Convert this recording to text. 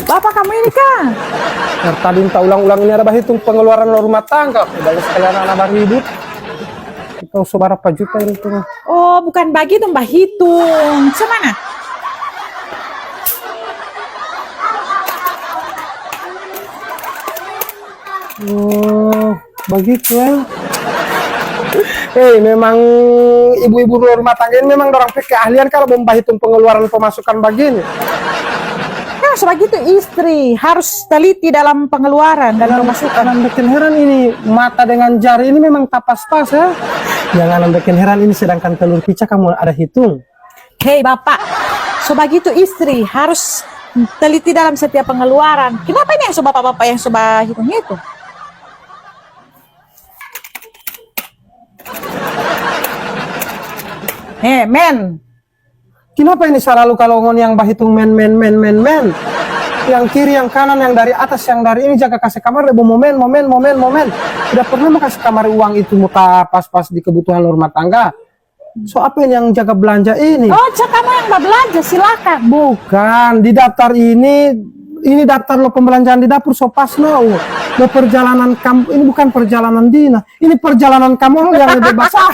Bapak kamu ini kan. Tadi minta ulang-ulang ini ada hitung pengeluaran rumah tangga. Dari sekalian anak baru hidup. Kau seberapa juta ini tuh? Oh, bukan bagi tuh Mbak hitung. Semana? Oh, begitu ya. Memang ibu-ibu rumah tangga ini memang orang keahlian kalau membahitung pengeluaran pemasukan begini. Nah, sebegitu istri harus teliti dalam pengeluaran dan pemasukan. Anak bikin heran ini mata dengan jari ini memang tapas-tas ya. Yang anak bikin heran ini sedangkan telur pica kamu ada hitung. Hei Bapak, sebegitu istri harus teliti dalam setiap pengeluaran. Kenapa ini yang bapak-bapak yang hitung itu? Men. Kenapa ini selalu kalau ngomong yang bahitung men. Yang kiri, yang kanan, yang dari atas, yang dari ini jaga kasih kamar, lebih momen. Tidak pernah mau kasih kamar uang itu muka pas-pas di kebutuhan rumah tangga. So apa yang jaga belanja ini? Oh, kamu yang mau belanja, silakan. Bukan, di daftar ini daftar lo pembelanjaan di dapur so pas lo perjalanan kamu, ini bukan perjalanan Dina, ini perjalanan kamu yang lebih besar.